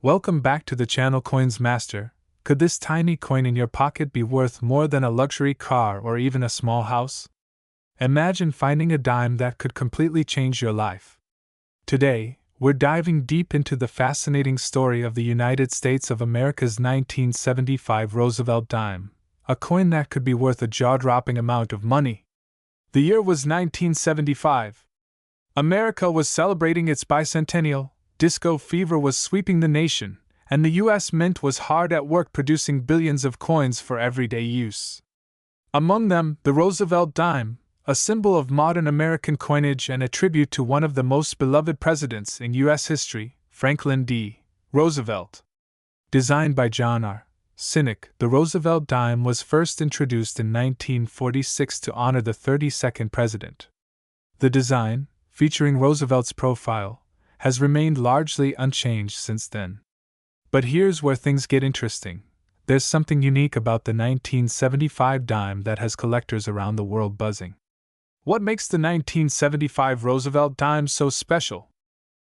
Welcome back to the channel Coins Master. Could this tiny coin in your pocket be worth more than a luxury car or even a small house? Imagine finding a dime that could completely change your life. Today, we're diving deep into the fascinating story of the United States of America's 1975 Roosevelt dime, a coin that could be worth a jaw-dropping amount of money. The year was 1975. America was celebrating its bicentennial. Disco fever was sweeping the nation, and the U.S. Mint was hard at work producing billions of coins for everyday use. Among them, the Roosevelt dime, a symbol of modern American coinage and a tribute to one of the most beloved presidents in U.S. history, Franklin D. Roosevelt. Designed by John R. Sinek, the Roosevelt dime was first introduced in 1946 to honor the 32nd president. The design, featuring Roosevelt's profile, has remained largely unchanged since then. But here's where things get interesting. There's something unique about the 1975 dime that has collectors around the world buzzing. What makes the 1975 Roosevelt dime so special?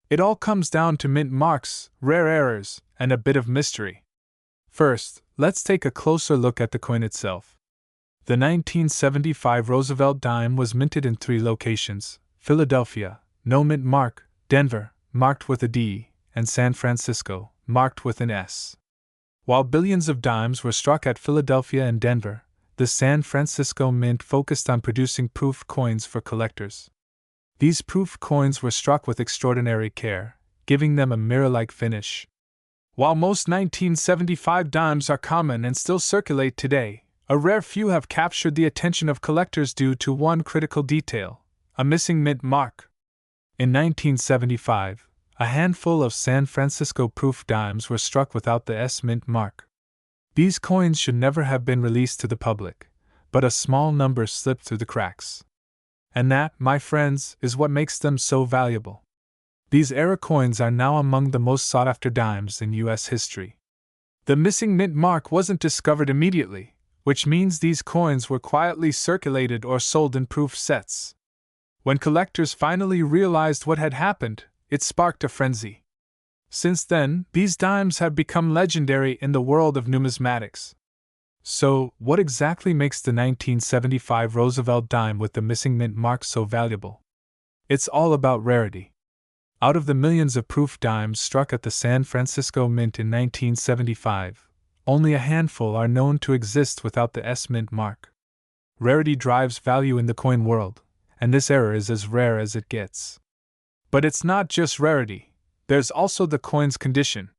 It all comes down to mint marks, rare errors, and a bit of mystery. First, let's take a closer look at the coin itself. The 1975 Roosevelt dime was minted in 3 locations: Philadelphia, no mint mark; Denver, marked with a D, and San Francisco, marked with an S. While billions of dimes were struck at Philadelphia and Denver, the San Francisco Mint focused on producing proof coins for collectors. These proof coins were struck with extraordinary care, giving them a mirror-like finish. While most 1975 dimes are common and still circulate today, a rare few have captured the attention of collectors due to one critical detail: a missing mint mark. In 1975, a handful of San Francisco proof dimes were struck without the S mint mark. These coins should never have been released to the public, but a small number slipped through the cracks. And that, my friends, is what makes them so valuable. These error coins are now among the most sought-after dimes in U.S. history. The missing mint mark wasn't discovered immediately, which means these coins were quietly circulated or sold in proof sets. When collectors finally realized what had happened, it sparked a frenzy. Since then, these dimes have become legendary in the world of numismatics. So, what exactly makes the 1975 Roosevelt dime with the missing mint mark so valuable? It's all about rarity. Out of the millions of proof dimes struck at the San Francisco Mint in 1975, only a handful are known to exist without the S mint mark. Rarity drives value in the coin world, and this error is as rare as it gets. But it's not just rarity, there's also the coin's condition.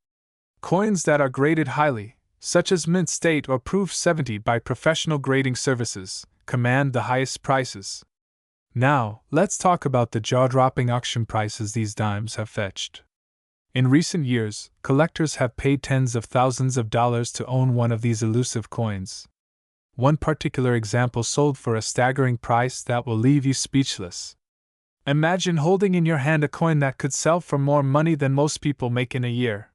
Coins that are graded highly, such as mint state or proof 70 by professional grading services, command the highest prices. Now, let's talk about the jaw-dropping auction prices these dimes have fetched. In recent years, collectors have paid tens of thousands of dollars to own one of these elusive coins. One particular example sold for a staggering price that will leave you speechless. Imagine holding in your hand a coin that could sell for more money than most people make in a year.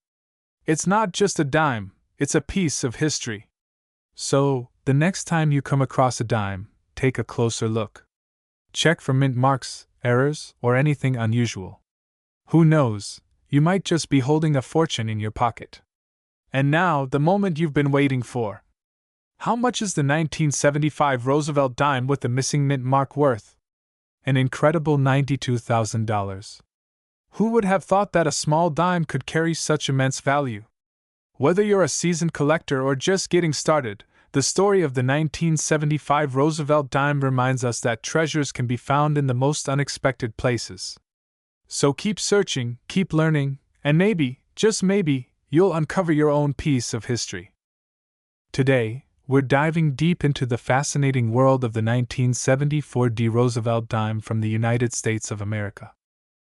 It's not just a dime, it's a piece of history. So, the next time you come across a dime, take a closer look. Check for mint marks, errors, or anything unusual. Who knows, you might just be holding a fortune in your pocket. And now, the moment you've been waiting for. How much is the 1975 Roosevelt dime with the missing mint mark worth? An incredible $92,000. Who would have thought that a small dime could carry such immense value? Whether you're a seasoned collector or just getting started, the story of the 1975 Roosevelt dime reminds us that treasures can be found in the most unexpected places. So keep searching, keep learning, and maybe, just maybe, you'll uncover your own piece of history. Today, we're diving deep into the fascinating world of the 1974 D. Roosevelt dime from the United States of America.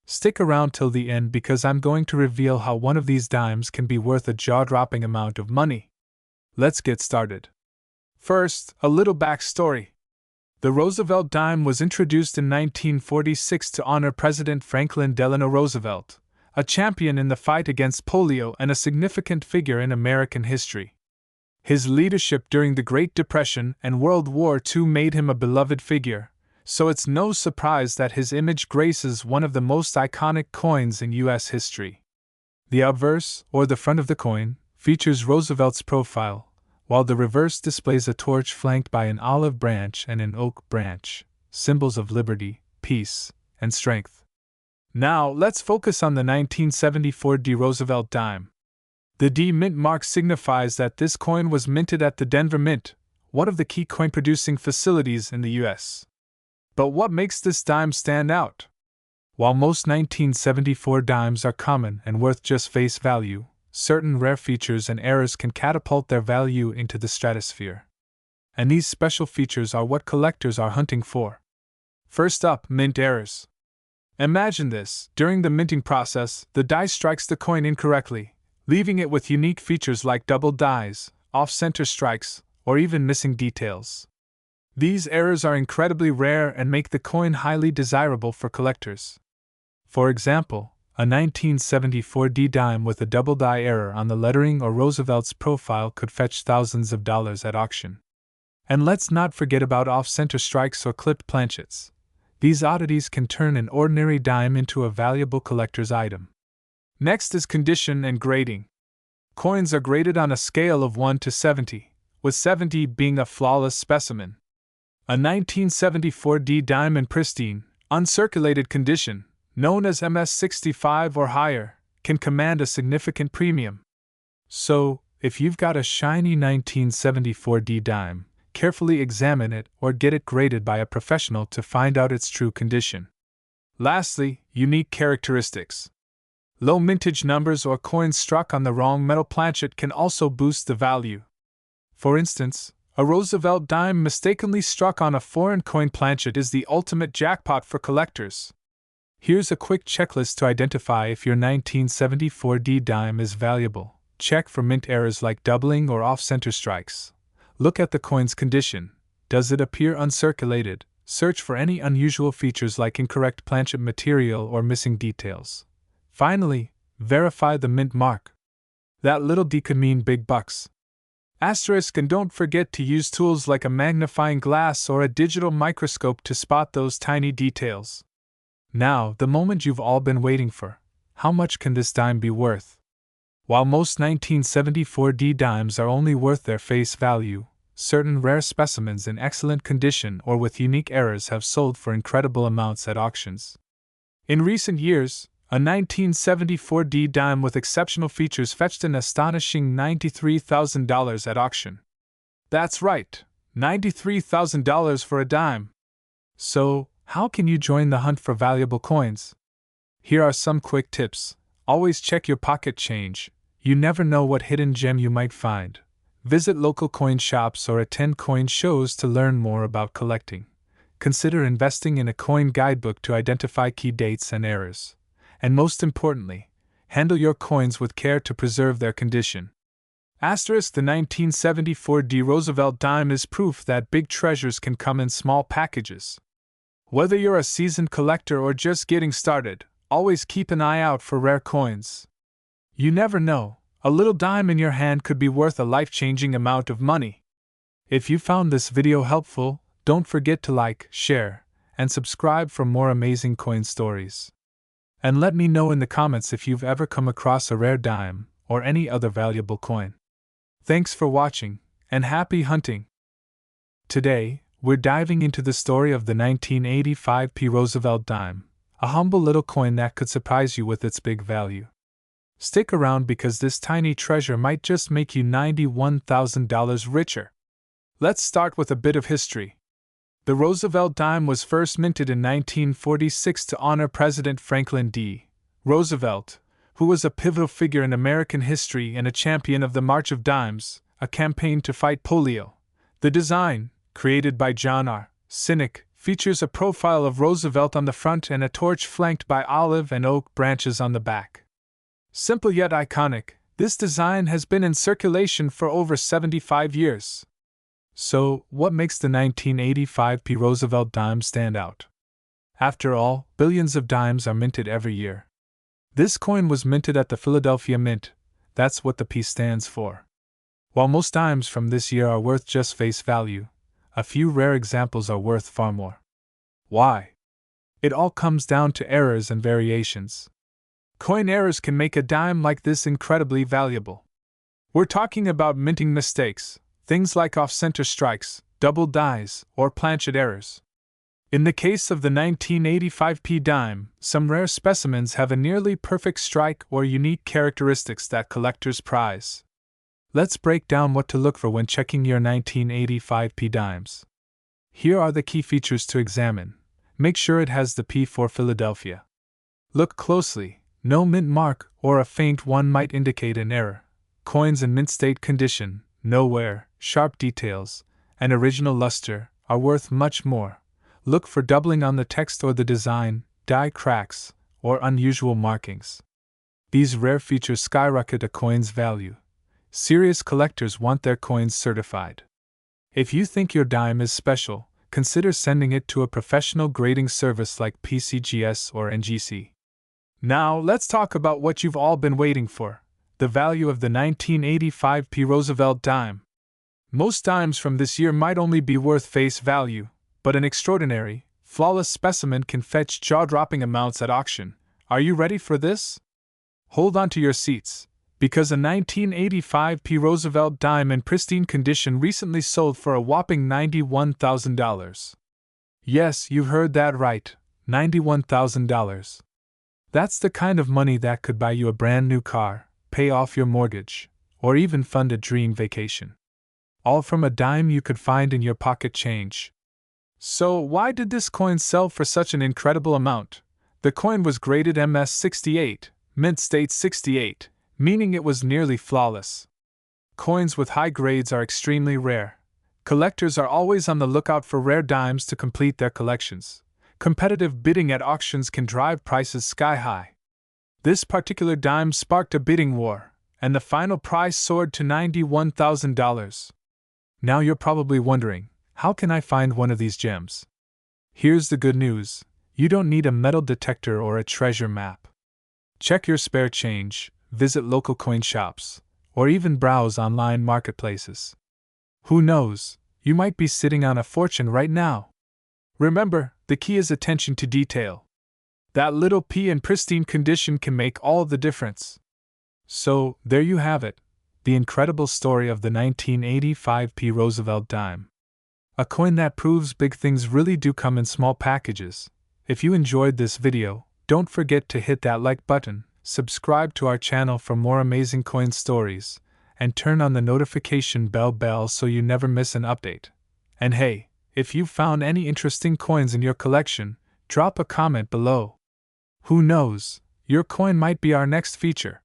Stick around till the end because I'm going to reveal how one of these dimes can be worth a jaw-dropping amount of money. Let's get started. First, a little backstory. The Roosevelt dime was introduced in 1946 to honor President Franklin Delano Roosevelt, a champion in the fight against polio and a significant figure in American history. His leadership during the Great Depression and World War II made him a beloved figure, so it's no surprise that his image graces one of the most iconic coins in U.S. history. The obverse, or the front of the coin, features Roosevelt's profile, while the reverse displays a torch flanked by an olive branch and an oak branch, symbols of liberty, peace, and strength. Now, let's focus on the 1974 D. Roosevelt dime. The D mint mark signifies that this coin was minted at the Denver Mint, one of the key coin-producing facilities in the U.S. But what makes this dime stand out? While most 1974 dimes are common and worth just face value, certain rare features and errors can catapult their value into the stratosphere. And these special features are what collectors are hunting for. First up, mint errors. Imagine this: during the minting process, the die strikes the coin incorrectly, leaving it with unique features like double dies, off-center strikes, or even missing details. These errors are incredibly rare and make the coin highly desirable for collectors. For example, a 1974 D dime with a double die error on the lettering or Roosevelt's profile could fetch thousands of dollars at auction. And let's not forget about off-center strikes or clipped planchets. These oddities can turn an ordinary dime into a valuable collector's item. Next is condition and grading. Coins are graded on a scale of 1 to 70, with 70 being a flawless specimen. A 1974 D dime in pristine, uncirculated condition, known as MS65 or higher, can command a significant premium. So, if you've got a shiny 1974 D dime, carefully examine it or get it graded by a professional to find out its true condition. Lastly, unique characteristics. Low mintage numbers or coins struck on the wrong metal planchet can also boost the value. For instance, a Roosevelt dime mistakenly struck on a foreign coin planchet is the ultimate jackpot for collectors. Here's a quick checklist to identify if your 1974 D dime is valuable. Check for mint errors like doubling or off-center strikes. Look at the coin's condition. Does it appear uncirculated? Search for any unusual features like incorrect planchet material or missing details. Finally, verify the mint mark. That little d could mean big bucks. Asterisk, and don't forget to use tools like a magnifying glass or a digital microscope to spot those tiny details. Now, the moment you've all been waiting for. How much can this dime be worth? While most 1974 D dimes are only worth their face value, certain rare specimens in excellent condition or with unique errors have sold for incredible amounts at auctions. In recent years, a 1974 D dime with exceptional features fetched an astonishing $93,000 at auction. That's right, $93,000 for a dime. So, how can you join the hunt for valuable coins? Here are some quick tips. Always check your pocket change. You never know what hidden gem you might find. Visit local coin shops or attend coin shows to learn more about collecting. Consider investing in a coin guidebook to identify key dates and errors. And most importantly, handle your coins with care to preserve their condition. Asterisk, the 1974 D. Roosevelt dime is proof that big treasures can come in small packages. Whether you're a seasoned collector or just getting started, always keep an eye out for rare coins. You never know, a little dime in your hand could be worth a life-changing amount of money. If you found this video helpful, don't forget to like, share, and subscribe for more amazing coin stories. And let me know in the comments if you've ever come across a rare dime or any other valuable coin. Thanks for watching, and happy hunting! Today, we're diving into the story of the 1985 P. Roosevelt dime, a humble little coin that could surprise you with its big value. Stick around because this tiny treasure might just make you $91,000 richer. Let's start with a bit of history. The Roosevelt dime was first minted in 1946 to honor President Franklin D. Roosevelt, who was a pivotal figure in American history and a champion of the March of Dimes, a campaign to fight polio. The design, created by John R. Sinek, features a profile of Roosevelt on the front and a torch flanked by olive and oak branches on the back. Simple yet iconic, this design has been in circulation for over 75 years. So, what makes the 1985 P. Roosevelt dime stand out? After all, billions of dimes are minted every year. This coin was minted at the Philadelphia Mint. That's what the P stands for. While most dimes from this year are worth just face value, a few rare examples are worth far more. Why? It all comes down to errors and variations. Coin errors can make a dime like this incredibly valuable. We're talking about minting mistakes, things like off-center strikes, double dies, or planchet errors. In the case of the 1985p dime, some rare specimens have a nearly perfect strike or unique characteristics that collectors prize. Let's break down what to look for when checking your 1985p dimes. Here are the key features to examine. Make sure it has the P for Philadelphia. Look closely. No mint mark or a faint one might indicate an error. Coins in mint state condition, no wear, sharp details, and original luster are worth much more. Look for doubling on the text or the design, die cracks, or unusual markings. These rare features skyrocket a coin's value. Serious collectors want their coins certified. If you think your dime is special, consider sending it to a professional grading service like PCGS or NGC. Now, let's talk about what you've all been waiting for: the value of the 1985p Roosevelt dime. Most dimes from this year might only be worth face value, but an extraordinary, flawless specimen can fetch jaw-dropping amounts at auction. Are you ready for this? Hold on to your seats, because a 1985p Roosevelt dime in pristine condition recently sold for a whopping $91,000. Yes, you've heard that right, $91,000. That's the kind of money that could buy you a brand new car, pay off your mortgage, or even fund a dream vacation. All from a dime you could find in your pocket change. So, why did this coin sell for such an incredible amount? The coin was graded MS68, mint state 68, meaning it was nearly flawless. Coins with high grades are extremely rare. Collectors are always on the lookout for rare dimes to complete their collections. Competitive bidding at auctions can drive prices sky high. This particular dime sparked a bidding war, and the final price soared to $91,000. Now you're probably wondering, how can I find one of these gems? Here's the good news: you don't need a metal detector or a treasure map. Check your spare change, visit local coin shops, or even browse online marketplaces. Who knows, you might be sitting on a fortune right now. Remember, the key is attention to detail. That little P in pristine condition can make all the difference. So, there you have it, the incredible story of the 1985p Roosevelt dime. A coin that proves big things really do come in small packages. If you enjoyed this video, don't forget to hit that like button, subscribe to our channel for more amazing coin stories, and turn on the notification bell so you never miss an update. And hey, if you found any interesting coins in your collection, drop a comment below. Who knows, your coin might be our next feature.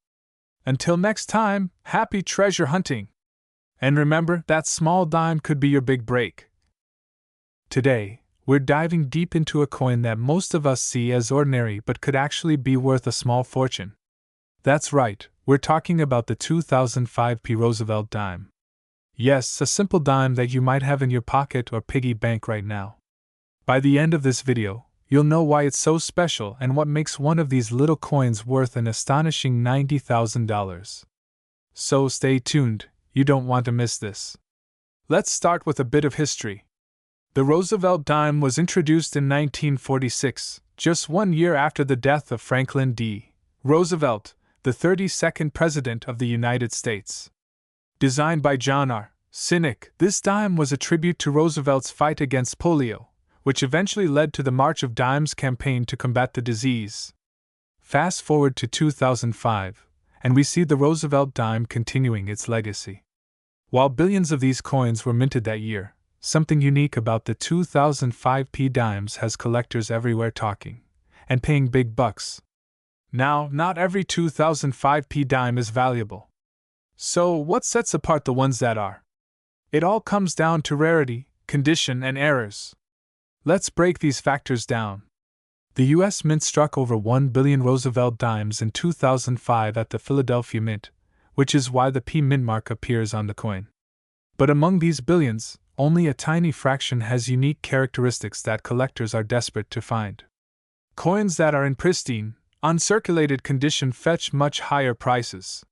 Until next time, happy treasure hunting! And remember, that small dime could be your big break. Today, we're diving deep into a coin that most of us see as ordinary but could actually be worth a small fortune. That's right, we're talking about the 2005p Roosevelt dime. Yes, a simple dime that you might have in your pocket or piggy bank right now. By the end of this video, you'll know why it's so special and what makes one of these little coins worth an astonishing $90,000. So stay tuned, you don't want to miss this. Let's start with a bit of history. The Roosevelt dime was introduced in 1946, just 1 year after the death of Franklin D. Roosevelt, the 32nd President of the United States. Designed by John R. Sinek, this dime was a tribute to Roosevelt's fight against polio, which eventually led to the March of Dimes campaign to combat the disease. Fast forward to 2005, and we see the Roosevelt dime continuing its legacy. While billions of these coins were minted that year, something unique about the 2005p dimes has collectors everywhere talking and paying big bucks. Now, not every 2005p dime is valuable. So, what sets apart the ones that are? It all comes down to rarity, condition, and errors. Let's break these factors down. The U.S. Mint struck over 1 billion Roosevelt dimes in 2005 at the Philadelphia Mint, which is why the P mint mark appears on the coin. But among these billions, only a tiny fraction has unique characteristics that collectors are desperate to find. Coins that are in pristine, uncirculated condition fetch much higher prices.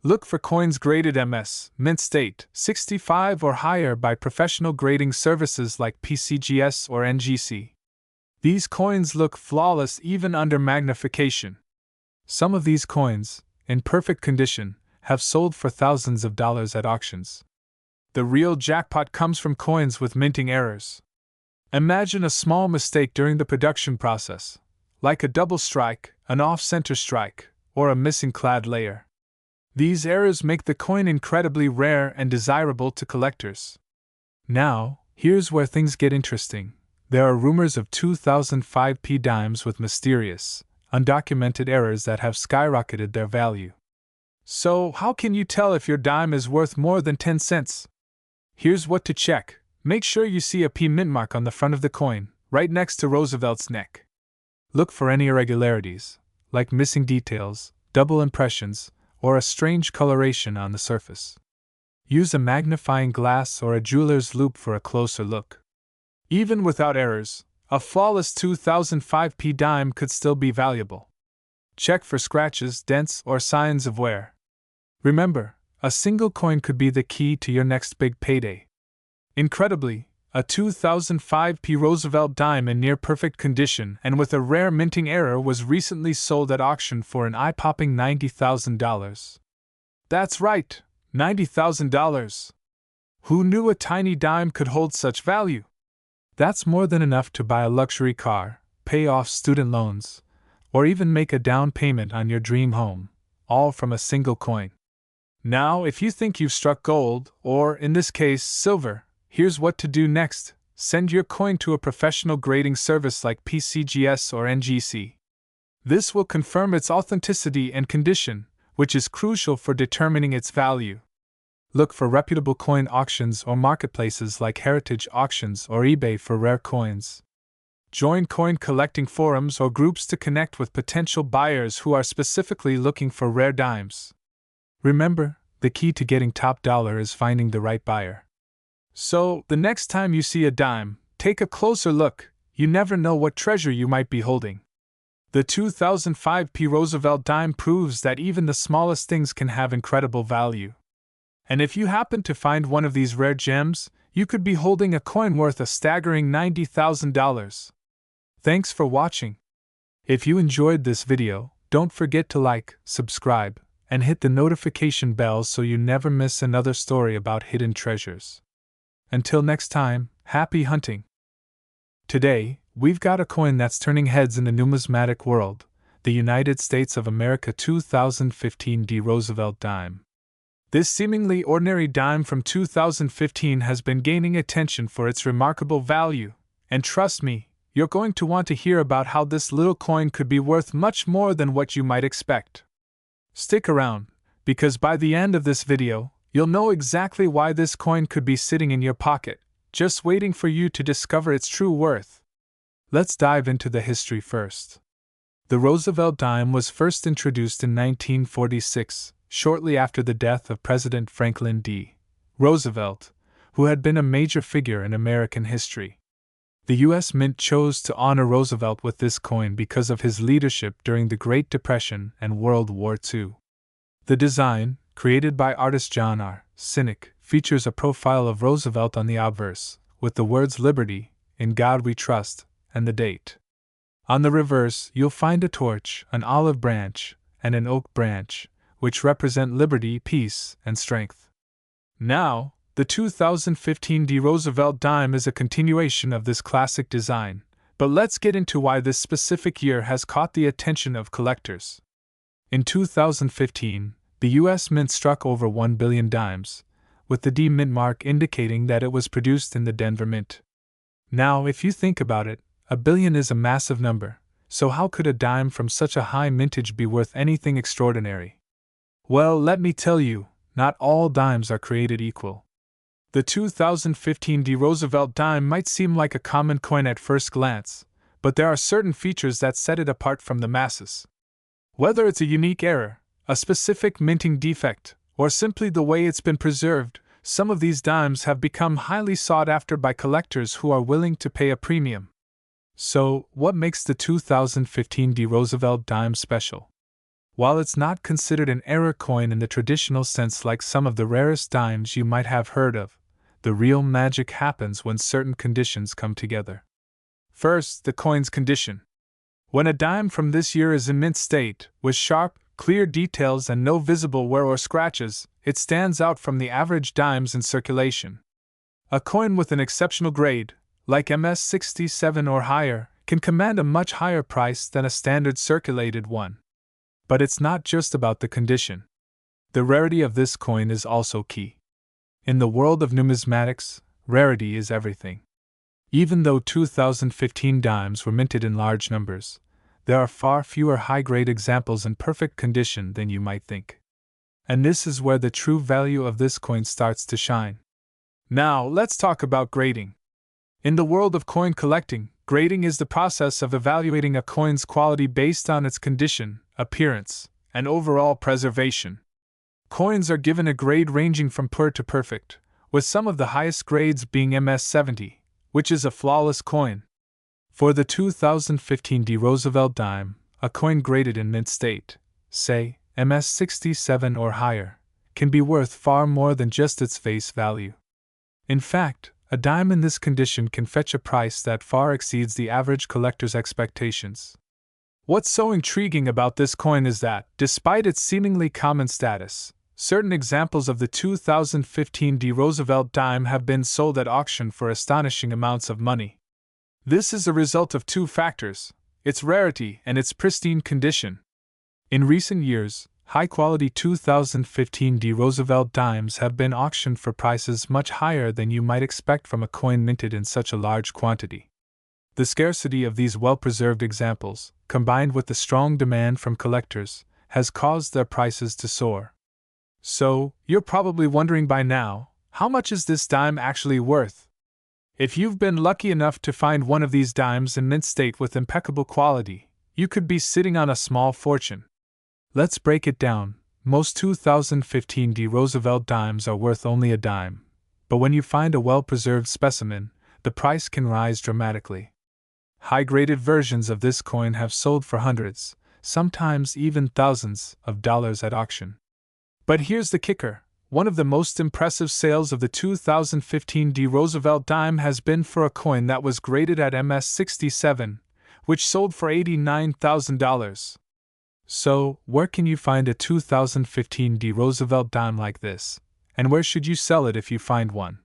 Look for coins graded MS, mint state, 65 or higher by professional grading services like PCGS or NGC. These coins look flawless even under magnification. Some of these coins, in perfect condition, have sold for thousands of dollars at auctions. The real jackpot comes from coins with minting errors. Imagine a small mistake during the production process, like a double strike, an off-center strike, or a missing clad layer. These errors make the coin incredibly rare and desirable to collectors. Now, here's where things get interesting. There are rumors of 2005p dimes with mysterious, undocumented errors that have skyrocketed their value. So, how can you tell if your dime is worth more than 10 cents? Here's what to check. Make sure you see a P mint mark on the front of the coin, right next to Roosevelt's neck. Look for any irregularities, like missing details, double impressions, or a strange coloration on the surface. Use a magnifying glass or a jeweler's loupe for a closer look. Even without errors, a flawless 2005p dime could still be valuable. Check for scratches, dents, or signs of wear. Remember, a single coin could be the key to your next big payday. Incredibly, a 2005p Roosevelt dime in near-perfect condition and with a rare minting error was recently sold at auction for an eye-popping $90,000. That's right, $90,000! Who knew a tiny dime could hold such value? That's more than enough to buy a luxury car, pay off student loans, or even make a down payment on your dream home, all from a single coin. Now, if you think you've struck gold, or in this case, silver, here's what to do next. Send your coin to a professional grading service like PCGS or NGC. This will confirm its authenticity and condition, which is crucial for determining its value. Look for reputable coin auctions or marketplaces like Heritage Auctions or eBay for rare coins. Join coin collecting forums or groups to connect with potential buyers who are specifically looking for rare dimes. Remember, the key to getting top dollar is finding the right buyer. So, the next time you see a dime, take a closer look. You never know what treasure you might be holding. The 2005p Roosevelt dime proves that even the smallest things can have incredible value. And if you happen to find one of these rare gems, you could be holding a coin worth a staggering $90,000. Thanks for watching. If you enjoyed this video, don't forget to like, subscribe, and hit the notification bell so you never miss another story about hidden treasures. Until next time, happy hunting! Today, we've got a coin that's turning heads in the numismatic world, the United States of America 2015 D. Roosevelt dime. This seemingly ordinary dime from 2015 has been gaining attention for its remarkable value, and trust me, you're going to want to hear about how this little coin could be worth much more than what you might expect. Stick around, because by the end of this video, you'll know exactly why this coin could be sitting in your pocket, just waiting for you to discover its true worth. Let's dive into the history first. The Roosevelt dime was first introduced in 1946, shortly after the death of President Franklin D. Roosevelt, who had been a major figure in American history. The U.S. Mint chose to honor Roosevelt with this coin because of his leadership during the Great Depression and World War II. The design, created by artist John R. Cynic, features a profile of Roosevelt on the obverse, with the words Liberty, In God We Trust, and the date. On the reverse, you'll find a torch, an olive branch, and an oak branch, which represent liberty, peace, and strength. Now, the 2015 D. Roosevelt dime is a continuation of this classic design, but let's get into why this specific year has caught the attention of collectors. In 2015, the U.S. Mint struck over 1 billion dimes, with the D Mint mark indicating that it was produced in the Denver Mint. Now, if you think about it, a billion is a massive number, so how could a dime from such a high mintage be worth anything extraordinary? Well, let me tell you, not all dimes are created equal. The 2015 D. Roosevelt dime might seem like a common coin at first glance, but there are certain features that set it apart from the masses. Whether it's a unique error, a specific minting defect, or simply the way it's been preserved, some of these dimes have become highly sought after by collectors who are willing to pay a premium. So, what makes the 2015 D. Roosevelt dime special? While it's not considered an error coin in the traditional sense like some of the rarest dimes you might have heard of, the real magic happens when certain conditions come together. First, the coin's condition. When a dime from this year is in mint state, with sharp, clear details and no visible wear or scratches, it stands out from the average dimes in circulation. A coin with an exceptional grade, like MS-67 or higher, can command a much higher price than a standard circulated one. But it's not just about the condition. The rarity of this coin is also key. In the world of numismatics, rarity is everything. Even though 2015 dimes were minted in large numbers, there are far fewer high-grade examples in perfect condition than you might think. And this is where the true value of this coin starts to shine. Now, let's talk about grading. In the world of coin collecting, grading is the process of evaluating a coin's quality based on its condition, appearance, and overall preservation. Coins are given a grade ranging from poor to perfect, with some of the highest grades being MS-70, which is a flawless coin. For the 2015 D. Roosevelt dime, a coin graded in mint state, say, MS-67 or higher, can be worth far more than just its face value. In fact, a dime in this condition can fetch a price that far exceeds the average collector's expectations. What's so intriguing about this coin is that, despite its seemingly common status, certain examples of the 2015 D. Roosevelt dime have been sold at auction for astonishing amounts of money. This is a result of two factors: its rarity and its pristine condition. In recent years, high-quality 2015 D. Roosevelt dimes have been auctioned for prices much higher than you might expect from a coin minted in such a large quantity. The scarcity of these well-preserved examples, combined with the strong demand from collectors, has caused their prices to soar. So, you're probably wondering by now, how much is this dime actually worth? If you've been lucky enough to find one of these dimes in mint state with impeccable quality, you could be sitting on a small fortune. Let's break it down. Most 2015 D. Roosevelt dimes are worth only a dime, but when you find a well-preserved specimen, the price can rise dramatically. High-graded versions of this coin have sold for hundreds, sometimes even thousands, of dollars at auction. But here's the kicker. One of the most impressive sales of the 2015 D. Roosevelt dime has been for a coin that was graded at MS-67, which sold for $89,000. So, where can you find a 2015 D. Roosevelt dime like this? And where should you sell it if you find one?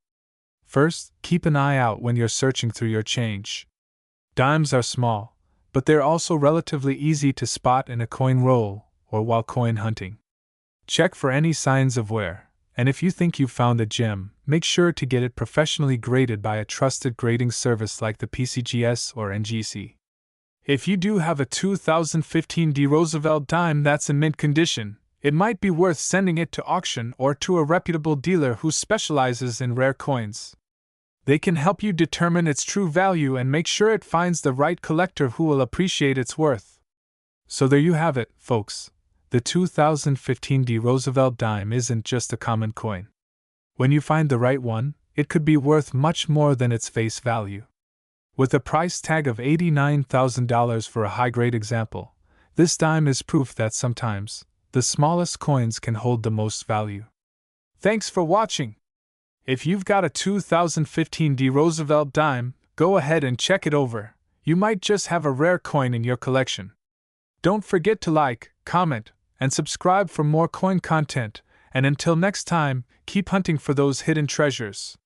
First, keep an eye out when you're searching through your change. Dimes are small, but they're also relatively easy to spot in a coin roll or while coin hunting. Check for any signs of wear, and if you think you've found a gem, make sure to get it professionally graded by a trusted grading service like the PCGS or NGC. If you do have a 2015 D. Roosevelt dime that's in mint condition, it might be worth sending it to auction or to a reputable dealer who specializes in rare coins. They can help you determine its true value and make sure it finds the right collector who will appreciate its worth. So there you have it, folks. The 2015 D. Roosevelt dime isn't just a common coin. When you find the right one, it could be worth much more than its face value. With a price tag of $89,000 for a high-grade example, this dime is proof that sometimes, the smallest coins can hold the most value. Thanks for watching! If you've got a 2015 D. Roosevelt dime, go ahead and check it over. You might just have a rare coin in your collection. Don't forget to like, comment, and subscribe for more coin content, and until next time, keep hunting for those hidden treasures.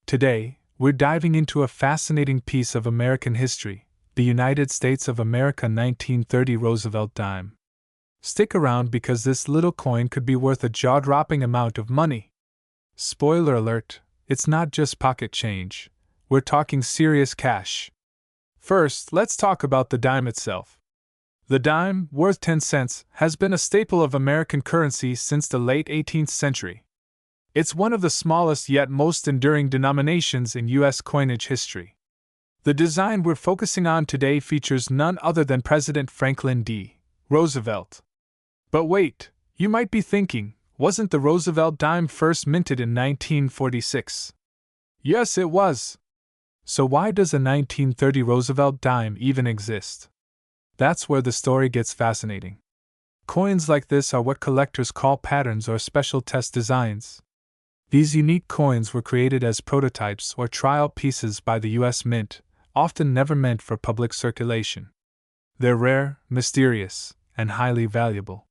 Today, we're diving into a fascinating piece of American history, the United States of America 1930 Roosevelt dime. Stick around because this little coin could be worth a jaw-dropping amount of money. Spoiler alert, it's not just pocket change. We're talking serious cash. First, let's talk about the dime itself. The dime, worth 10 cents, has been a staple of American currency since the late 18th century. It's one of the smallest yet most enduring denominations in U.S. coinage history. The design we're focusing on today features none other than President Franklin D. Roosevelt. But wait, you might be thinking, wasn't the Roosevelt dime first minted in 1946? Yes, it was. So why does a 1930 Roosevelt dime even exist? That's where the story gets fascinating. Coins like this are what collectors call patterns or special test designs. These unique coins were created as prototypes or trial pieces by the U.S. Mint, often never meant for public circulation. They're rare, mysterious, and highly valuable.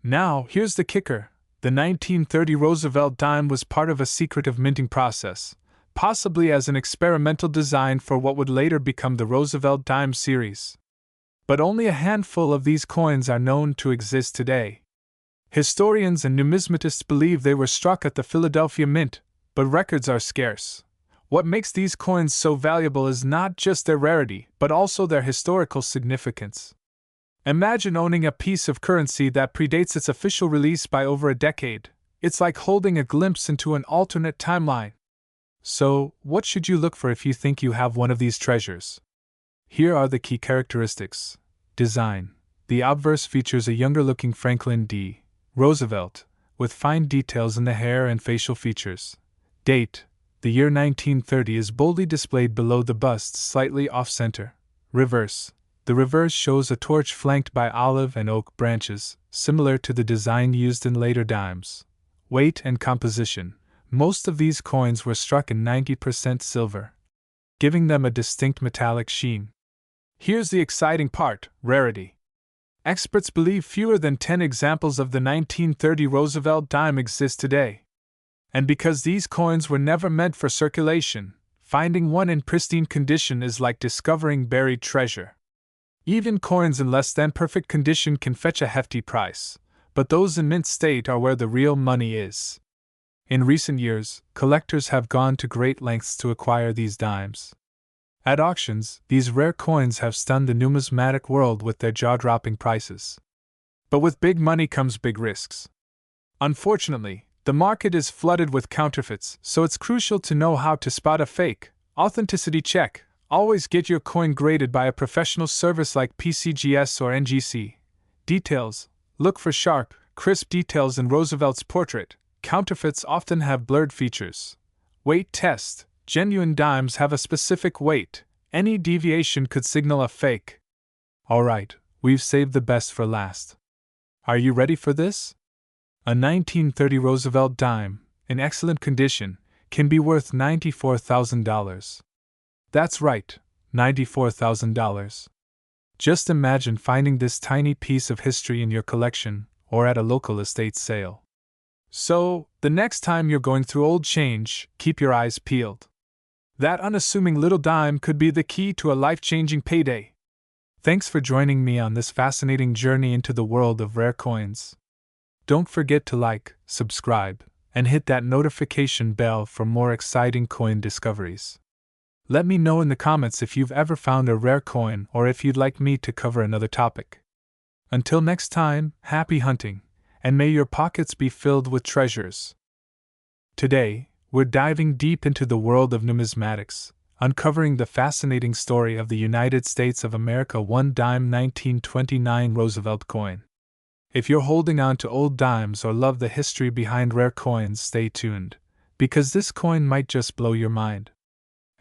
Now, here's the kicker. The 1930 Roosevelt dime was part of a secretive minting process, possibly as an experimental design for what would later become the Roosevelt dime series. But only a handful of these coins are known to exist today. Historians and numismatists believe they were struck at the Philadelphia Mint, but records are scarce. What makes these coins so valuable is not just their rarity, but also their historical significance. Imagine owning a piece of currency that predates its official release by over a decade. It's like holding a glimpse into an alternate timeline. So, what should you look for if you think you have one of these treasures? Here are the key characteristics. Design. The obverse features a younger-looking Franklin D. Roosevelt, with fine details in the hair and facial features. Date. The year 1930 is boldly displayed below the bust, slightly off-center. Reverse. The reverse shows a torch flanked by olive and oak branches, similar to the design used in later dimes. Weight and composition. Most of these coins were struck in 90% silver, giving them a distinct metallic sheen. Here's the exciting part: rarity. Experts believe fewer than 10 examples of the 1930 Roosevelt dime exist today. And because these coins were never meant for circulation, finding one in pristine condition is like discovering buried treasure. Even coins in less than perfect condition can fetch a hefty price, but those in mint state are where the real money is. In recent years, collectors have gone to great lengths to acquire these dimes. At auctions, these rare coins have stunned the numismatic world with their jaw-dropping prices. But with big money comes big risks. Unfortunately, the market is flooded with counterfeits, so it's crucial to know how to spot a fake. Authenticity check. Always get your coin graded by a professional service like PCGS or NGC. Details. Look for sharp, crisp details in Roosevelt's portrait. Counterfeits often have blurred features. Weight test. Genuine dimes have a specific weight. Any deviation could signal a fake. Alright, we've saved the best for last. Are you ready for this? A 1930 Roosevelt dime, in excellent condition, can be worth $94,000. That's right, $94,000. Just imagine finding this tiny piece of history in your collection or at a local estate sale. So, the next time you're going through old change, keep your eyes peeled. That unassuming little dime could be the key to a life-changing payday. Thanks for joining me on this fascinating journey into the world of rare coins. Don't forget to like, subscribe, and hit that notification bell for more exciting coin discoveries. Let me know in the comments if you've ever found a rare coin or if you'd like me to cover another topic. Until next time, happy hunting, and may your pockets be filled with treasures. Today, we're diving deep into the world of numismatics, uncovering the fascinating story of the United States of America one-dime 1929 Roosevelt coin. If you're holding on to old dimes or love the history behind rare coins, stay tuned, because this coin might just blow your mind.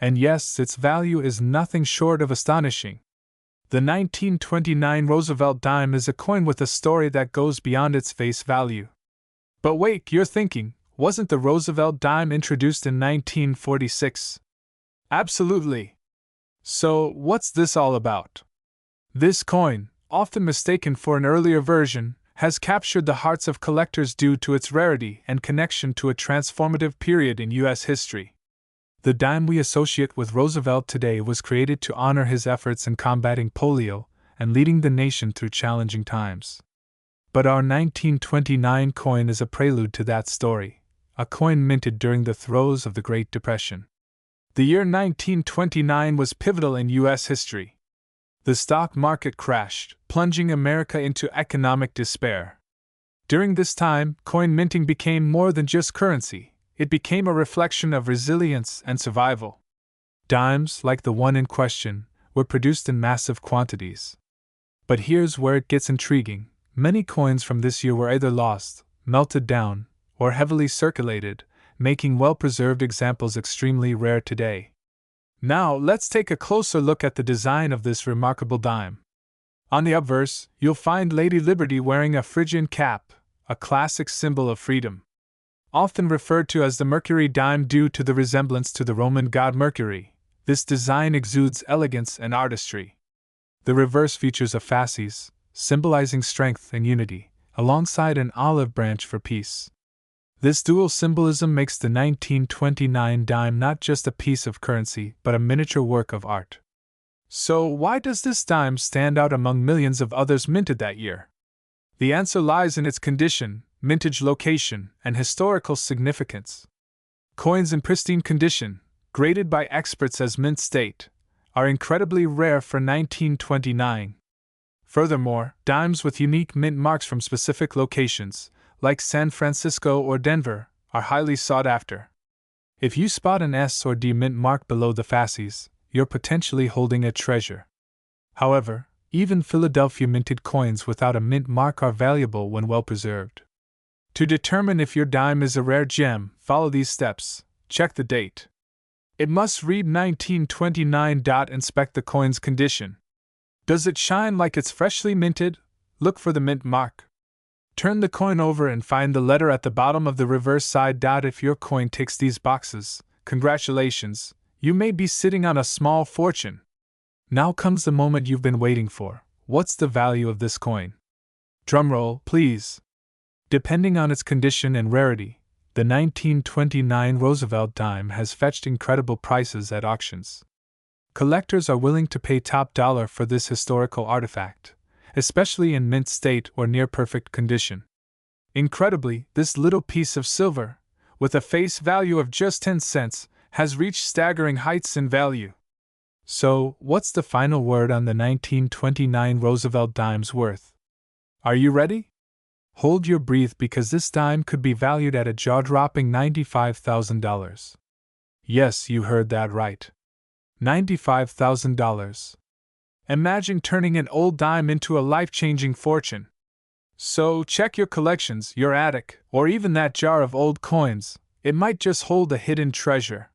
And yes, its value is nothing short of astonishing. The 1929 Roosevelt dime is a coin with a story that goes beyond its face value. But wait, you're thinking, wasn't the Roosevelt dime introduced in 1946? Absolutely. So, what's this all about? This coin, often mistaken for an earlier version, has captured the hearts of collectors due to its rarity and connection to a transformative period in U.S. history. The dime we associate with Roosevelt today was created to honor his efforts in combating polio and leading the nation through challenging times. But our 1929 coin is a prelude to that story, a coin minted during the throes of the Great Depression. The year 1929 was pivotal in U.S. history. The stock market crashed, plunging America into economic despair. During this time, coin minting became more than just currency. It became a reflection of resilience and survival. Dimes, like the one in question, were produced in massive quantities. But here's where it gets intriguing. Many coins from this year were either lost, melted down, or heavily circulated, making well-preserved examples extremely rare today. Now, let's take a closer look at the design of this remarkable dime. On the obverse, you'll find Lady Liberty wearing a Phrygian cap, a classic symbol of freedom. Often referred to as the Mercury dime due to the resemblance to the Roman god Mercury, this design exudes elegance and artistry. The reverse features a fasces, symbolizing strength and unity, alongside an olive branch for peace. This dual symbolism makes the 1929 dime not just a piece of currency, but a miniature work of art. So, why does this dime stand out among millions of others minted that year? The answer lies in its condition, mintage location, and historical significance. Coins in pristine condition, graded by experts as mint state, are incredibly rare for 1929. Furthermore, dimes with unique mint marks from specific locations, like San Francisco or Denver, are highly sought after. If you spot an S or D mint mark below the fasces, you're potentially holding a treasure. However, even Philadelphia minted coins without a mint mark are valuable when well preserved. To determine if your dime is a rare gem, follow these steps. Check the date. It must read 1929. Inspect the coin's condition. Does it shine like it's freshly minted? Look for the mint mark. Turn the coin over and find the letter at the bottom of the reverse side. If your coin ticks these boxes, congratulations, you may be sitting on a small fortune. Now comes the moment you've been waiting for. What's the value of this coin? Drumroll, please. Depending on its condition and rarity, the 1929 Roosevelt dime has fetched incredible prices at auctions. Collectors are willing to pay top dollar for this historical artifact, especially in mint state or near perfect condition. Incredibly, this little piece of silver, with a face value of just 10 cents, has reached staggering heights in value. So, what's the final word on the 1929 Roosevelt dime's worth? Are you ready? Hold your breath because this dime could be valued at a jaw-dropping $95,000. Yes, you heard that right. $95,000. Imagine turning an old dime into a life-changing fortune. So, check your collections, your attic, or even that jar of old coins. It might just hold a hidden treasure.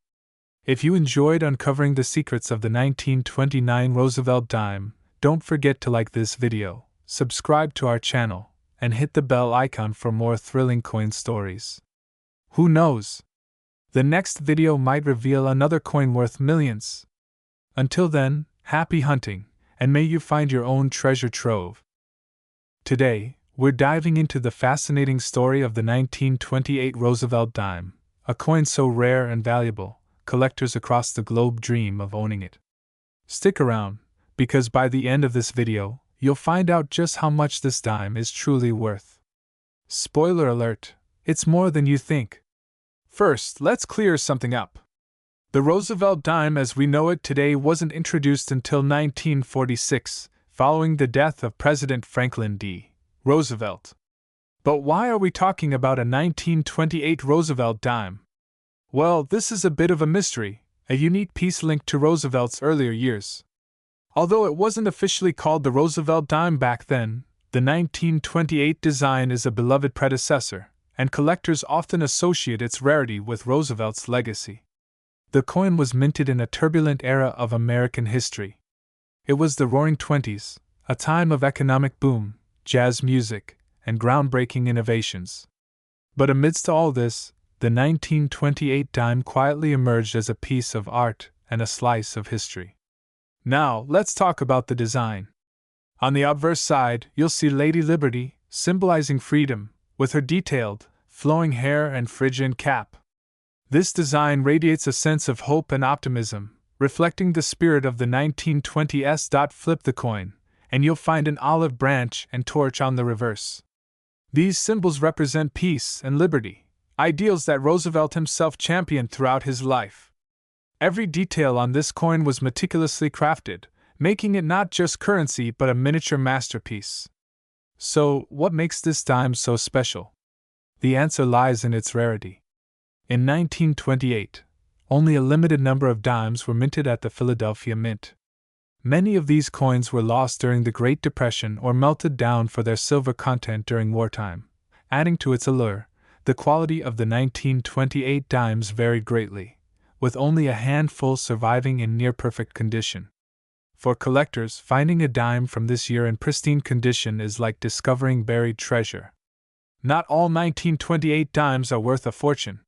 If you enjoyed uncovering the secrets of the 1929 Roosevelt dime, don't forget to like this video, subscribe to our channel, and hit the bell icon for more thrilling coin stories. Who knows? The next video might reveal another coin worth millions. Until then, happy hunting, and may you find your own treasure trove. Today, we're diving into the fascinating story of the 1928 Roosevelt dime, a coin so rare and valuable, collectors across the globe dream of owning it. Stick around, because by the end of this video, you'll find out just how much this dime is truly worth. Spoiler alert, it's more than you think. First, let's clear something up. The Roosevelt dime as we know it today wasn't introduced until 1946, following the death of President Franklin D. Roosevelt. But why are we talking about a 1928 Roosevelt dime? Well, this is a bit of a mystery, a unique piece linked to Roosevelt's earlier years. Although it wasn't officially called the Roosevelt dime back then, the 1928 design is a beloved predecessor, and collectors often associate its rarity with Roosevelt's legacy. The coin was minted in a turbulent era of American history. It was the Roaring Twenties, a time of economic boom, jazz music, and groundbreaking innovations. But amidst all this, the 1928 dime quietly emerged as a piece of art and a slice of history. Now, let's talk about the design. On the obverse side, you'll see Lady Liberty, symbolizing freedom, with her detailed, flowing hair and Phrygian cap. This design radiates a sense of hope and optimism, reflecting the spirit of the 1920s. Flip the coin, and you'll find an olive branch and torch on the reverse. These symbols represent peace and liberty, ideals that Roosevelt himself championed throughout his life. Every detail on this coin was meticulously crafted, making it not just currency but a miniature masterpiece. So, what makes this dime so special? The answer lies in its rarity. In 1928, only a limited number of dimes were minted at the Philadelphia Mint. Many of these coins were lost during the Great Depression or melted down for their silver content during wartime. Adding to its allure, the quality of the 1928 dimes varied greatly, with only a handful surviving in near-perfect condition. For collectors, finding a dime from this year in pristine condition is like discovering buried treasure. Not all 1928 dimes are worth a fortune.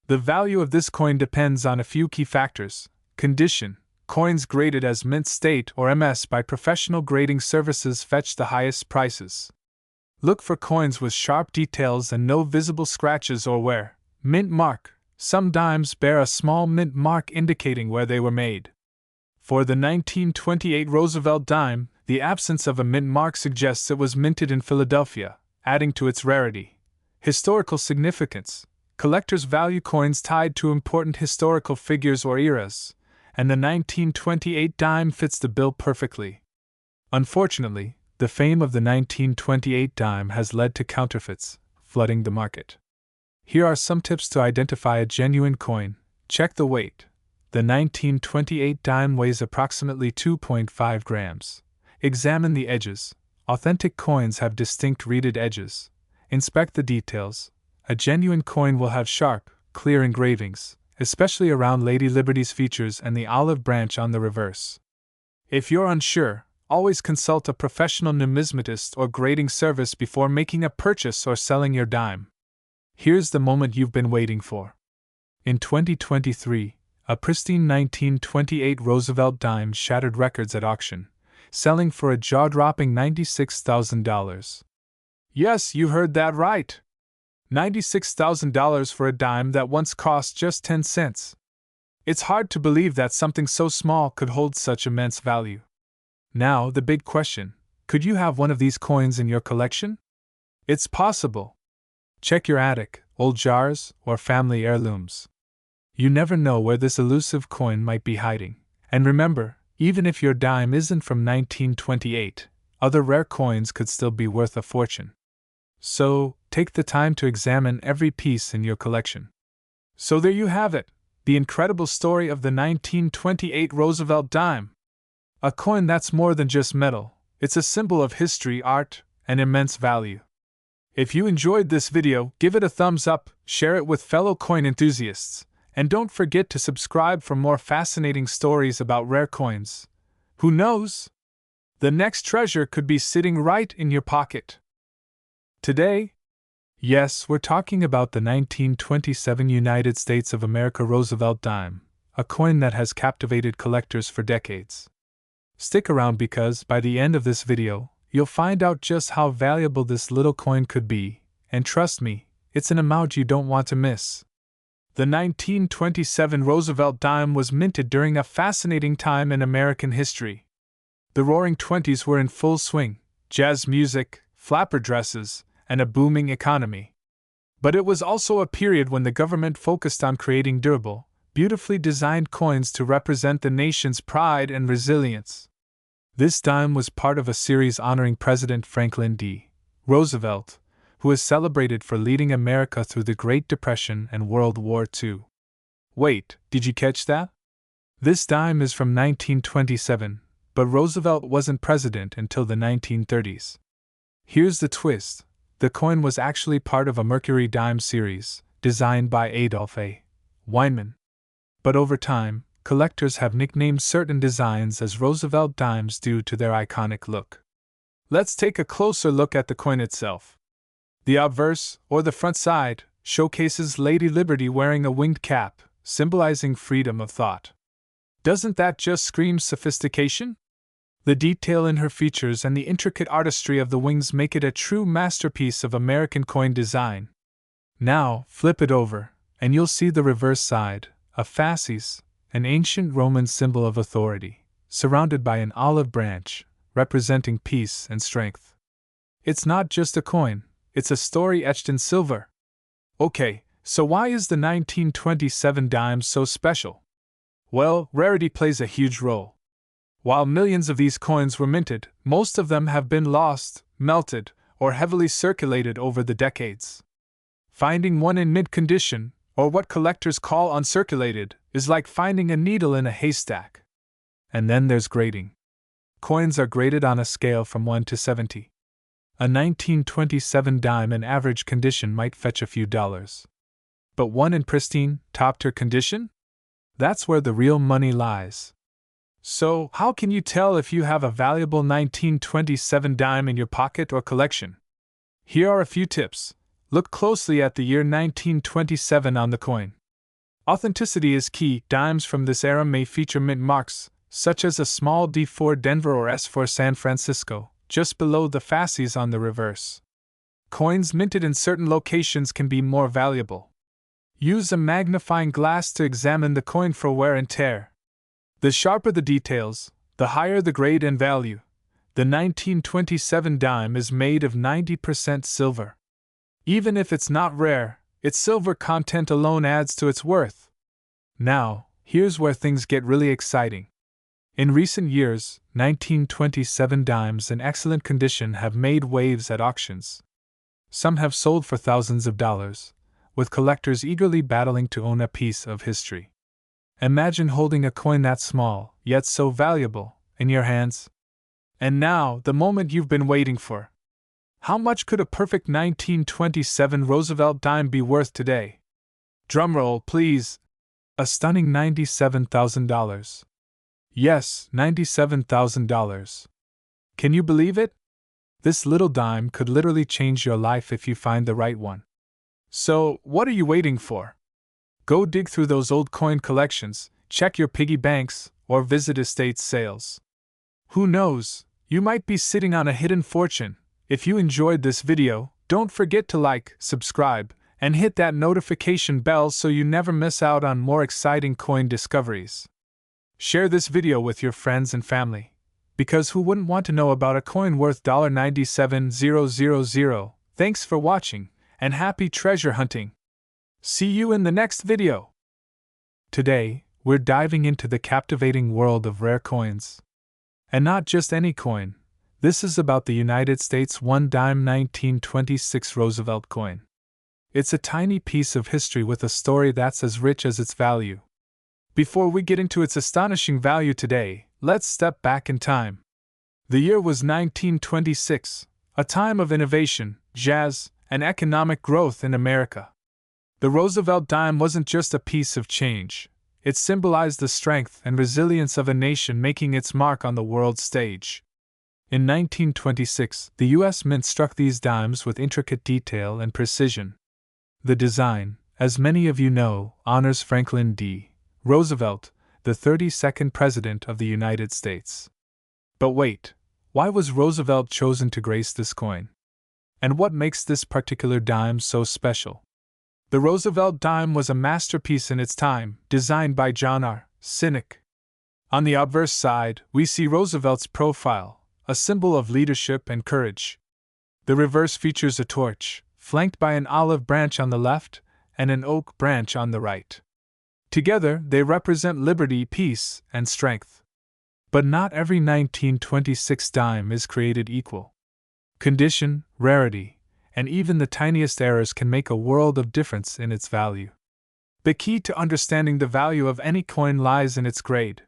The value of this coin depends on a few key factors: condition, Coins graded as mint state or MS by professional grading services fetch the highest prices. Look for coins with sharp details and no visible scratches or wear. Mint mark. Some dimes bear a small mint mark indicating where they were made. For the 1928 Roosevelt dime, the absence of a mint mark suggests it was minted in Philadelphia, adding to its rarity. Historical significance. Collectors value coins tied to important historical figures or eras, and the 1928 dime fits the bill perfectly. Unfortunately, the fame of the 1928 dime has led to counterfeits, flooding the market. Here are some tips to identify a genuine coin. Check the weight. The 1928 dime weighs approximately 2.5 grams. Examine the edges. Authentic coins have distinct reeded edges. Inspect the details. A genuine coin will have sharp, clear engravings, especially around Lady Liberty's features and the olive branch on the reverse. If you're unsure, always consult a professional numismatist or grading service before making a purchase or selling your dime. Here's the moment you've been waiting for. In 2023, a pristine 1928 Roosevelt dime shattered records at auction, selling for a jaw-dropping $96,000. Yes, you heard that right. $96,000 for a dime that once cost just 10 cents. It's hard to believe that something so small could hold such immense value. Now, the big question: could you have one of these coins in your collection? It's possible. Check your attic, old jars, or family heirlooms. You never know where this elusive coin might be hiding. And remember, even if your dime isn't from 1928, other rare coins could still be worth a fortune. So, take the time to examine every piece in your collection. So there you have it, the incredible story of the 1928 Roosevelt dime. A coin that's more than just metal, it's a symbol of history, art, and immense value. If you enjoyed this video, give it a thumbs up, share it with fellow coin enthusiasts, and don't forget to subscribe for more fascinating stories about rare coins. Who knows? The next treasure could be sitting right in your pocket. Today, yes, we're talking about the 1927 United States of America Roosevelt dime, a coin that has captivated collectors for decades. Stick around because, by the end of this video, you'll find out just how valuable this little coin could be, and trust me, it's an amount you don't want to miss. The 1927 Roosevelt dime was minted during a fascinating time in American history. The Roaring Twenties were in full swing: jazz music, flapper dresses, and a booming economy. But it was also a period when the government focused on creating durable, beautifully designed coins to represent the nation's pride and resilience. This dime was part of a series honoring President Franklin D. Roosevelt, who is celebrated for leading America through the Great Depression and World War II. Wait, did you catch that? This dime is from 1927, but Roosevelt wasn't president until the 1930s. Here's the twist: the coin was actually part of a Mercury dime series, designed by Adolph A. Weinman. But over time, collectors have nicknamed certain designs as Roosevelt dimes due to their iconic look. Let's take a closer look at the coin itself. The obverse, or the front side, showcases Lady Liberty wearing a winged cap, symbolizing freedom of thought. Doesn't that just scream sophistication? The detail in her features and the intricate artistry of the wings make it a true masterpiece of American coin design. Now, flip it over, and you'll see the reverse side, a fasces, an ancient Roman symbol of authority, surrounded by an olive branch, representing peace and strength. It's not just a coin, it's a story etched in silver. Okay, so why is the 1927 dime so special? Well, rarity plays a huge role. While millions of these coins were minted, most of them have been lost, melted, or heavily circulated over the decades. Finding one in mint condition, or what collectors call uncirculated, is like finding a needle in a haystack. And then there's grading. Coins are graded on a scale from 1 to 70. A 1927 dime in average condition might fetch a few dollars. But one in pristine, top-tier condition? That's where the real money lies. So, how can you tell if you have a valuable 1927 dime in your pocket or collection? Here are a few tips. Look closely at the year 1927 on the coin. Authenticity is key. Dimes from this era may feature mint marks, such as a small D4 Denver or S4 San Francisco, just below the fasces on the reverse. Coins minted in certain locations can be more valuable. Use a magnifying glass to examine the coin for wear and tear. The sharper the details, the higher the grade and value. The 1927 dime is made of 90% silver. Even if it's not rare, its silver content alone adds to its worth. Now, here's where things get really exciting. In recent years, 1927 dimes in excellent condition have made waves at auctions. Some have sold for thousands of dollars, with collectors eagerly battling to own a piece of history. Imagine holding a coin that small, yet so valuable, in your hands. And now, the moment you've been waiting for. How much could a perfect 1927 Roosevelt dime be worth today? Drumroll, please. A stunning $97,000. Yes, $97,000. Can you believe it? This little dime could literally change your life if you find the right one. So, what are you waiting for? Go dig through those old coin collections, check your piggy banks, or visit estate sales. Who knows, you might be sitting on a hidden fortune. If you enjoyed this video, don't forget to like, subscribe, and hit that notification bell so you never miss out on more exciting coin discoveries. Share this video with your friends and family, because who wouldn't want to know about a coin worth $97,000? Thanks for watching, and happy treasure hunting! See you in the next video! Today, we're diving into the captivating world of rare coins. And not just any coin. This is about the United States $1 1926 Roosevelt coin. It's a tiny piece of history with a story that's as rich as its value. Before we get into its astonishing value today, let's step back in time. The year was 1926, a time of innovation, jazz, and economic growth in America. The Roosevelt dime wasn't just a piece of change. It symbolized the strength and resilience of a nation making its mark on the world stage. In 1926, the U.S. Mint struck these dimes with intricate detail and precision. The design, as many of you know, honors Franklin D. Roosevelt, the 32nd President of the United States. But wait, why was Roosevelt chosen to grace this coin? And what makes this particular dime so special? The Roosevelt dime was a masterpiece in its time, designed by John R. Cynic. On the obverse side, we see Roosevelt's profile, a symbol of leadership and courage. The reverse features a torch, flanked by an olive branch on the left and an oak branch on the right. Together, they represent liberty, peace, and strength. But not every 1926 dime is created equal. Condition, rarity, and even the tiniest errors can make a world of difference in its value. The key to understanding the value of any coin lies in its grade.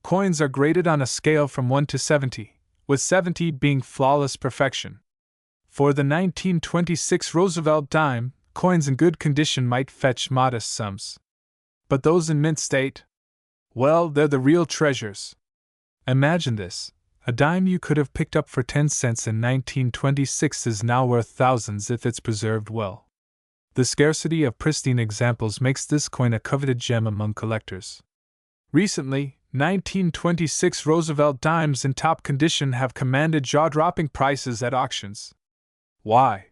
Coins are graded on a scale from 1 to 70, with 70 being flawless perfection. For the 1926 Roosevelt dime, coins in good condition might fetch modest sums. But those in mint state? Well, they're the real treasures. Imagine this. A dime you could have picked up for 10 cents in 1926 is now worth thousands if it's preserved well. The scarcity of pristine examples makes this coin a coveted gem among collectors. Recently, 1926 Roosevelt dimes in top condition have commanded jaw-dropping prices at auctions. Why?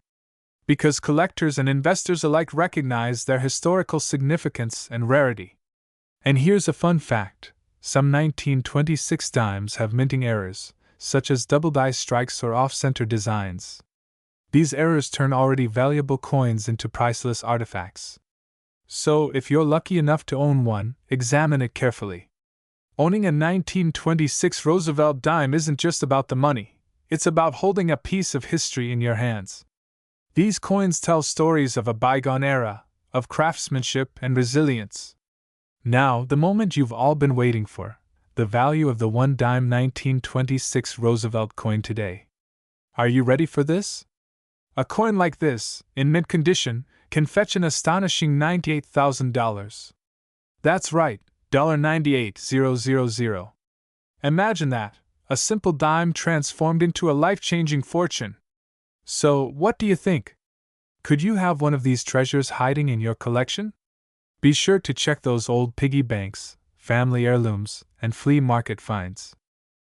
Because collectors and investors alike recognize their historical significance and rarity. And here's a fun fact. Some 1926 dimes have minting errors, such as double die strikes or off-center designs. These errors turn already valuable coins into priceless artifacts. So, if you're lucky enough to own one, examine it carefully. Owning a 1926 Roosevelt dime isn't just about the money, it's about holding a piece of history in your hands. These coins tell stories of a bygone era, of craftsmanship and resilience. Now, the moment you've all been waiting for, the value of the $1 1926 Roosevelt coin today. Are you ready for this? A coin like this, in mint condition, can fetch an astonishing $98,000. That's right, $98,000. Imagine that, a simple dime transformed into a life-changing fortune. So, what do you think? Could you have one of these treasures hiding in your collection? Be sure to check those old piggy banks, family heirlooms, and flea market finds.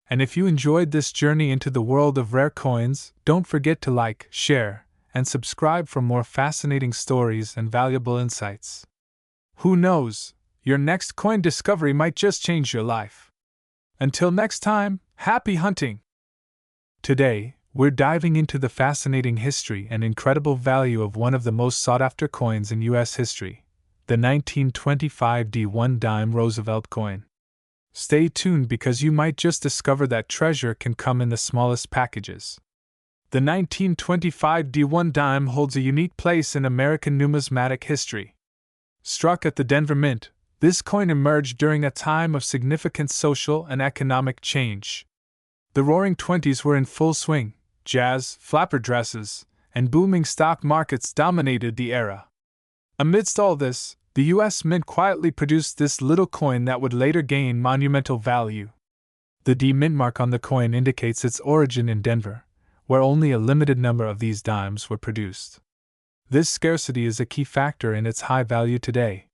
And if you enjoyed this journey into the world of rare coins, don't forget to like, share, and subscribe for more fascinating stories and valuable insights. Who knows, your next coin discovery might just change your life. Until next time, happy hunting! Today, we're diving into the fascinating history and incredible value of one of the most sought-after coins in U.S. history, the 1925 D1 dime Roosevelt coin. Stay tuned because you might just discover that treasure can come in the smallest packages. The 1925 D1 dime holds a unique place in American numismatic history. Struck at the Denver Mint, this coin emerged during a time of significant social and economic change. The Roaring Twenties were in full swing. Jazz, flapper dresses, and booming stock markets dominated the era. Amidst all this, the U.S. Mint quietly produced this little coin that would later gain monumental value. The D Mint mark on the coin indicates its origin in Denver, where only a limited number of these dimes were produced. This scarcity is a key factor in its high value today.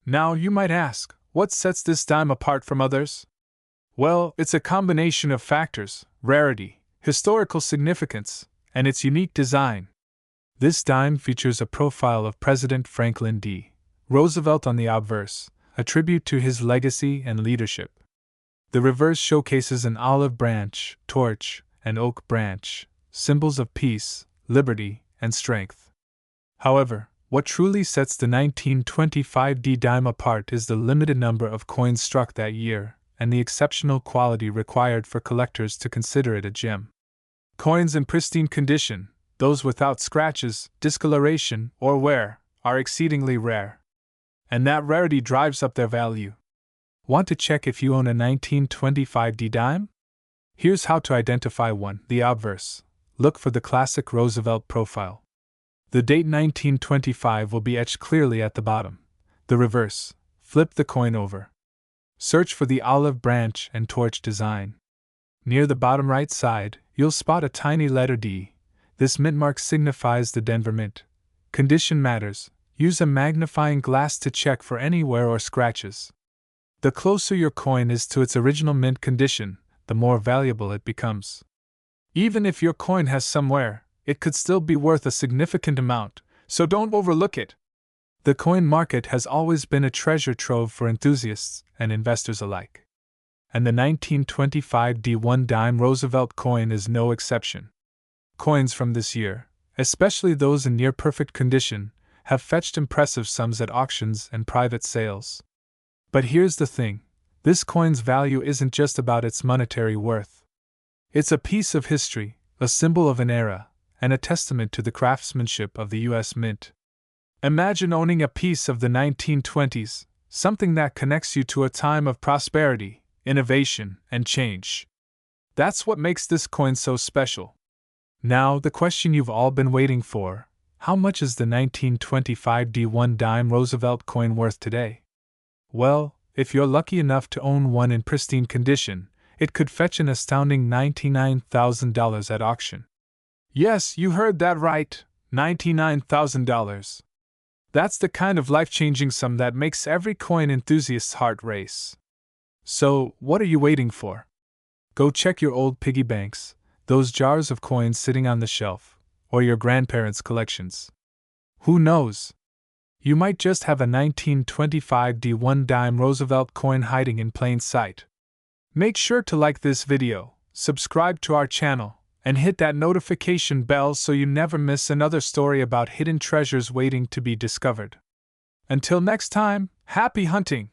Now you might ask, what sets this dime apart from others? Well, it's a combination of factors: rarity, historical significance, and its unique design. This dime features a profile of President Franklin D. Roosevelt on the obverse, a tribute to his legacy and leadership. The reverse showcases an olive branch, torch, and oak branch, symbols of peace, liberty, and strength. However, what truly sets the 1925 D dime apart is the limited number of coins struck that year, and the exceptional quality required for collectors to consider it a gem. Coins in pristine condition, those without scratches, discoloration, or wear, are exceedingly rare. And that rarity drives up their value. Want to check if you own a 1925 D dime? Here's how to identify one. The obverse. Look for the classic Roosevelt profile. The date 1925 will be etched clearly at the bottom. The reverse. Flip the coin over. Search for the olive branch and torch design. Near the bottom right side, you'll spot a tiny letter D. This mint mark signifies the Denver Mint. Condition matters. Use a magnifying glass to check for any wear or scratches. The closer your coin is to its original mint condition, the more valuable it becomes. Even if your coin has some wear, it could still be worth a significant amount, so don't overlook it. The coin market has always been a treasure trove for enthusiasts and investors alike. And the 1925 D1 dime Roosevelt coin is no exception. Coins from this year, especially those in near-perfect condition, have fetched impressive sums at auctions and private sales. But here's the thing, this coin's value isn't just about its monetary worth. It's a piece of history, a symbol of an era, and a testament to the craftsmanship of the U.S. Mint. Imagine owning a piece of the 1920s, something that connects you to a time of prosperity, innovation, and change. That's what makes this coin so special. Now, the question you've all been waiting for: how much is the 1925 D1 dime Roosevelt coin worth today? Well, if you're lucky enough to own one in pristine condition, it could fetch an astounding $99,000 at auction. Yes, you heard that right, $99,000. That's the kind of life-changing sum that makes every coin enthusiast's heart race. So, what are you waiting for? Go check your old piggy banks, those jars of coins sitting on the shelf, or your grandparents' collections. Who knows? You might just have a 1925 D1 dime Roosevelt coin hiding in plain sight. Make sure to like this video, subscribe to our channel, and hit that notification bell so you never miss another story about hidden treasures waiting to be discovered. Until next time, happy hunting!